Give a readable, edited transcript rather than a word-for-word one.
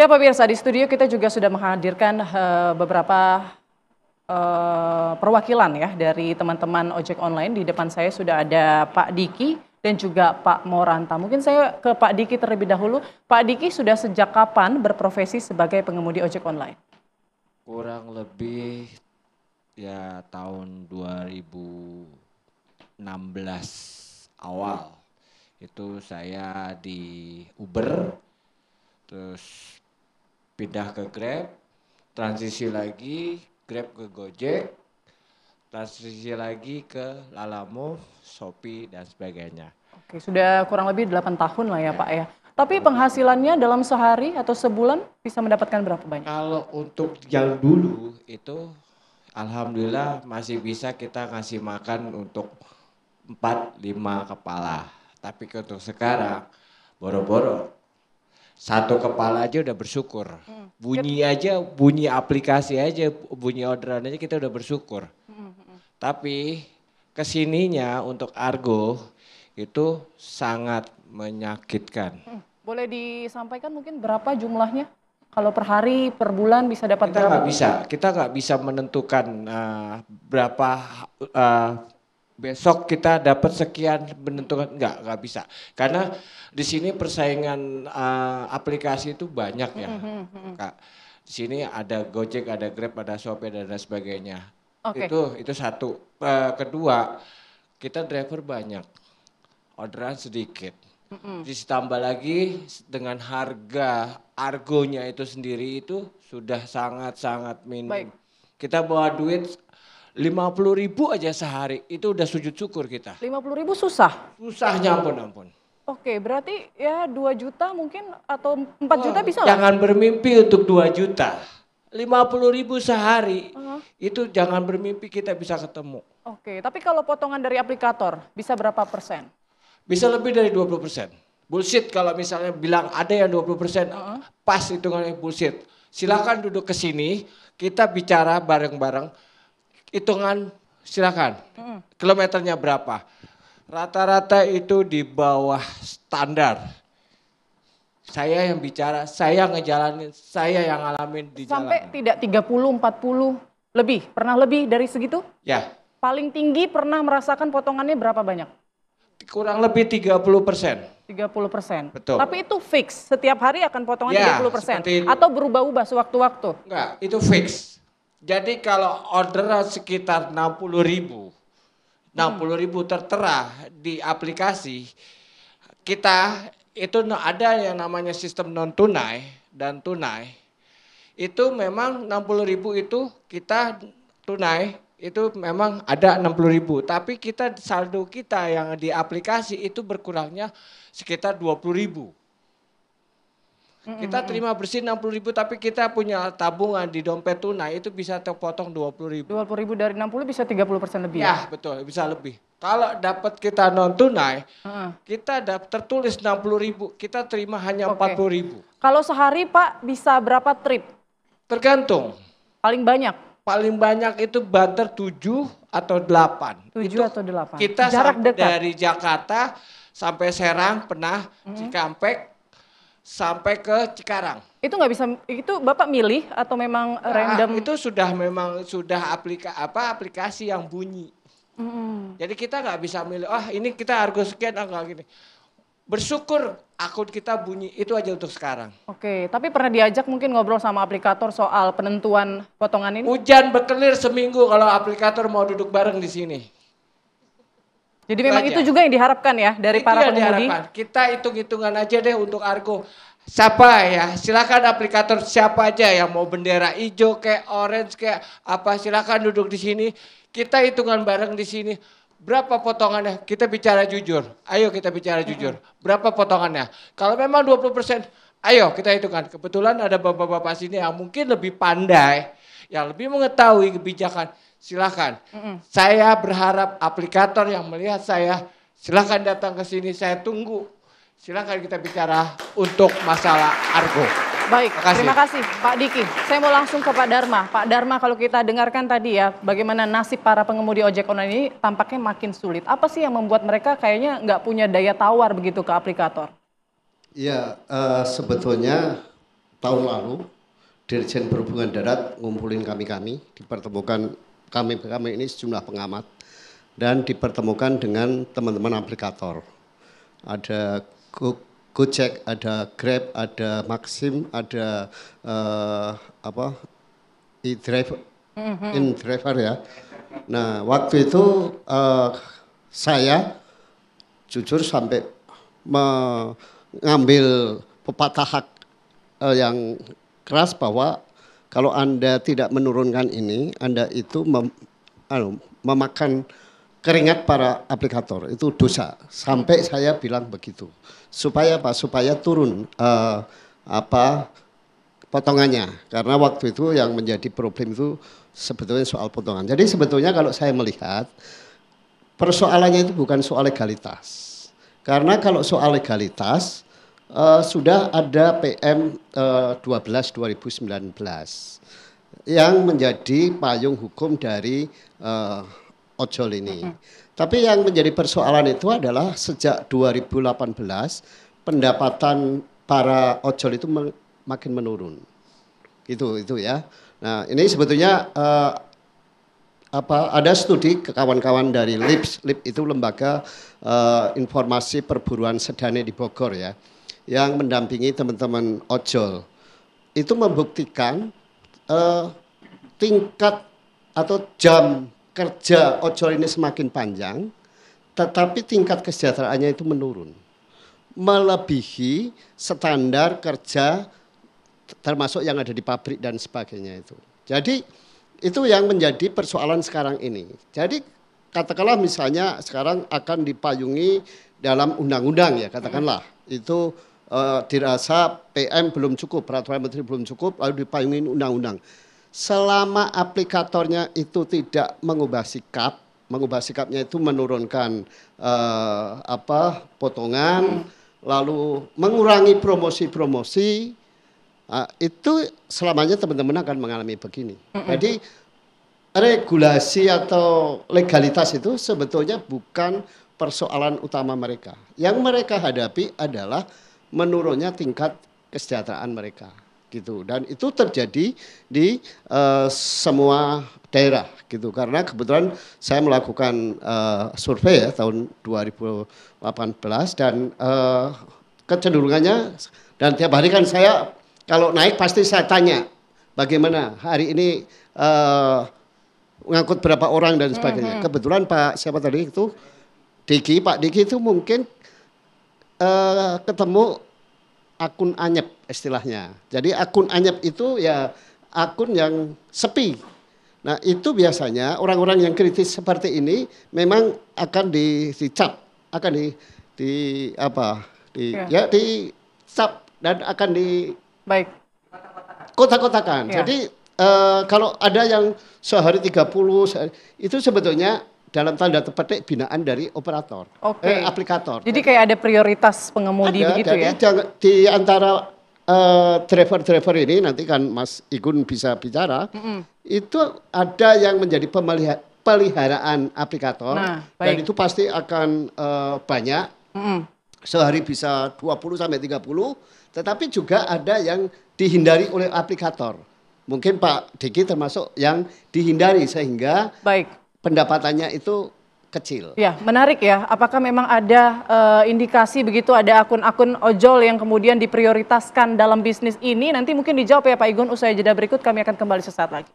Ya pemirsa, di studio kita juga sudah menghadirkan beberapa perwakilan ya dari teman-teman ojek online. Di depan saya sudah ada Pak Diki dan juga Pak Moranta. Mungkin saya ke Pak Diki terlebih dahulu. Pak Diki sudah sejak kapan berprofesi sebagai pengemudi ojek online? Kurang lebih ya tahun 2016 awal. Itu saya di Uber, terus pindah ke Grab, transisi lagi Grab ke Gojek, transisi lagi ke Lalamove, Shopee dan sebagainya. Oke, sudah kurang lebih 8 tahun lah ya Pak ya. Tapi penghasilannya dalam sehari atau sebulan bisa mendapatkan berapa banyak? Kalau untuk yang dulu itu alhamdulillah masih bisa kita ngasih makan untuk 4-5 kepala. Tapi untuk sekarang boro-boro satu kepala aja udah bersyukur. Bunyi aplikasi aja, bunyi orderan aja kita udah bersyukur. Tapi kesininya untuk Argo itu sangat menyakitkan. Boleh disampaikan mungkin berapa jumlahnya? Kalau per hari, per bulan bisa dapat Kita berapa? kita nggak bisa menentukan berapa besok kita dapat sekian, menentukan nggak bisa. Karena di sini persaingan aplikasi itu banyak ya, Kak. Di sini ada Gojek, ada Grab, ada Shopee dan lain sebagainya. Oke. Itu satu. Kedua, kita driver banyak, orderan sedikit. Ditambah lagi dengan harga argonya itu sendiri itu sudah sangat-sangat minim. Baik. Kita bawa duit 50.000 aja sehari, itu udah sujud syukur kita. 50.000 susah? Susahnya ampun. Oke, berarti ya 2 juta mungkin atau 4 juta bisa lah? Jangan bermimpi untuk 2 juta. 50.000 sehari, itu jangan bermimpi kita bisa ketemu. Oke, tapi kalau potongan dari aplikator bisa berapa persen? Bisa lebih dari 20%. Bullshit kalau misalnya bilang ada yang 20%, pas hitungannya bullshit. Silakan duduk ke sini, kita bicara bareng-bareng. Hitungan silakan. Kilometernya berapa? Rata-rata itu di bawah standar. Saya yang bicara, saya ngejalanin, saya yang ngalamin di jalan. Sampai tidak 30, 40 lebih? Pernah lebih dari segitu? Ya. Paling tinggi pernah merasakan potongannya berapa banyak? Kurang lebih 30%. 30%. Betul. Tapi itu fix, setiap hari akan potongan Ya, 30%? seperti itu. Atau berubah-ubah sewaktu-waktu? Enggak, itu fix. Jadi kalau orderan sekitar 60.000 tertera di aplikasi, kita itu ada yang namanya sistem non tunai dan tunai. Itu memang 60.000 itu kita tunai, itu memang ada 60.000. Tapi kita saldo kita yang di aplikasi itu berkurangnya sekitar 20.000. Kita terima bersih 60.000 tapi kita punya tabungan di dompet tunai itu bisa terpotong 20.000. 20.000 dari 60 bisa 30% lebih Ya betul, bisa lebih. Kalau dapat kita non tunai, kita tertulis 60.000, kita terima hanya 40.000. Kalau sehari Pak bisa berapa trip? Tergantung. Paling banyak? Paling banyak itu banter 7 atau 8. 7 itu atau 8. Kita Jarak dekat dari Jakarta sampai Serang pernah, Cikampek sampai ke Cikarang. Itu nggak bisa, itu Bapak milih atau memang random? Itu sudah memang sudah aplikasi yang bunyi. Jadi kita nggak bisa milih, ini kita harga sekian, enggak gini. Bersyukur akun kita bunyi, itu aja untuk sekarang. Oke, tapi pernah diajak mungkin ngobrol sama aplikator soal penentuan potongan ini? Hujan berkelir seminggu kalau aplikator mau duduk bareng di sini. Jadi memang itu juga yang diharapkan ya dari para pengemudi? Diharapkan. Kita hitung-hitungan aja deh untuk Argo. Siapa ya, silakan aplikator siapa aja yang mau bendera hijau kayak orange kayak apa, silakan duduk di sini. Kita hitungan bareng di sini. Berapa potongannya? Kita bicara jujur. Ayo kita bicara jujur. Berapa potongannya? Kalau memang 20%, ayo kita hitungkan. Kebetulan ada bapak-bapak sini yang mungkin lebih pandai, yang lebih mengetahui kebijakan. Silakan. Saya berharap aplikator yang melihat saya, silakan datang ke sini, saya tunggu. Silakan kita bicara untuk masalah Argo. Baik, terima kasih Pak Diki. Saya mau langsung ke Pak Dharma. Pak Dharma, kalau kita dengarkan tadi ya, bagaimana nasib para pengemudi ojek online ini tampaknya makin sulit. Apa sih yang membuat mereka kayaknya nggak punya daya tawar begitu ke aplikator? Iya, sebetulnya tahun lalu Dirjen Perhubungan Darat ngumpulin kami dipertemukan kami ini sejumlah pengamat dan dipertemukan dengan teman-teman aplikator. Ada Gojek, ada Grab, ada Maxim, ada e-driver, in-driver ya. Nah, waktu itu saya jujur sampai mengambil pepatah hak yang keras bahwa kalau Anda tidak menurunkan ini, Anda itu memakan keringat para aplikator, itu dosa. Sampai saya bilang begitu. Supaya apa? Supaya turun potongannya. Karena waktu itu yang menjadi problem itu sebetulnya soal potongan. Jadi sebetulnya kalau saya melihat persoalannya itu bukan soal legalitas. Karena kalau soal legalitas sudah ada PM 12 2019 yang menjadi payung hukum dari ojol ini. Tapi yang menjadi persoalan itu adalah sejak 2018 pendapatan para ojol itu makin menurun. Itu ya. Nah, ini sebetulnya ada studi ke kawan-kawan dari LIPS. LIPS itu lembaga informasi perburuan sedane di Bogor ya, yang mendampingi teman-teman ojol. Itu membuktikan tingkat atau jam kerja ojol ini semakin panjang, tetapi tingkat kesejahteraannya itu menurun. Melebihi standar kerja termasuk yang ada di pabrik dan sebagainya itu. Jadi itu yang menjadi persoalan sekarang ini. Jadi katakanlah misalnya sekarang akan dipayungi dalam undang-undang ya, katakanlah itu dirasa PM belum cukup, peraturan menteri belum cukup, lalu dipayungi undang-undang. Selama aplikatornya itu tidak mengubah sikapnya itu menurunkan potongan, lalu mengurangi promosi-promosi, itu selamanya teman-teman akan mengalami begini. Jadi regulasi atau legalitas itu sebetulnya bukan persoalan utama mereka. Yang mereka hadapi adalah menurunnya tingkat kesejahteraan mereka. Gitu. Dan itu terjadi di semua daerah gitu, karena kebetulan saya melakukan survei ya tahun 2018 dan kecenderungannya, dan tiap hari kan saya kalau naik pasti saya tanya bagaimana hari ini mengangkut berapa orang dan sebagainya. Kebetulan Pak siapa tadi itu Pak Diki itu mungkin ketemu akun anyep istilahnya. Jadi akun anyep itu ya akun yang sepi. Nah itu biasanya orang-orang yang kritis seperti ini memang akan dicap, akan dicap dan akan kotak-kotakan. Ya. Jadi kalau ada yang sehari 30 itu sebetulnya dalam tanda petik binaan dari operator, aplikator. Jadi kayak ada prioritas pengemudi begitu ya? Di antara driver-driver ini nanti kan Mas Igun bisa bicara, itu ada yang menjadi peliharaan aplikator, dan itu pasti akan banyak, sehari bisa 20 sampai 30, tetapi juga ada yang dihindari oleh aplikator. Mungkin Pak Diki termasuk yang dihindari sehingga pendapatannya itu kecil. Ya, menarik ya. Apakah memang ada indikasi begitu ada akun-akun ojol yang kemudian diprioritaskan dalam bisnis ini? Nanti mungkin dijawab ya Pak Igun usai jeda berikut, kami akan kembali sesaat lagi.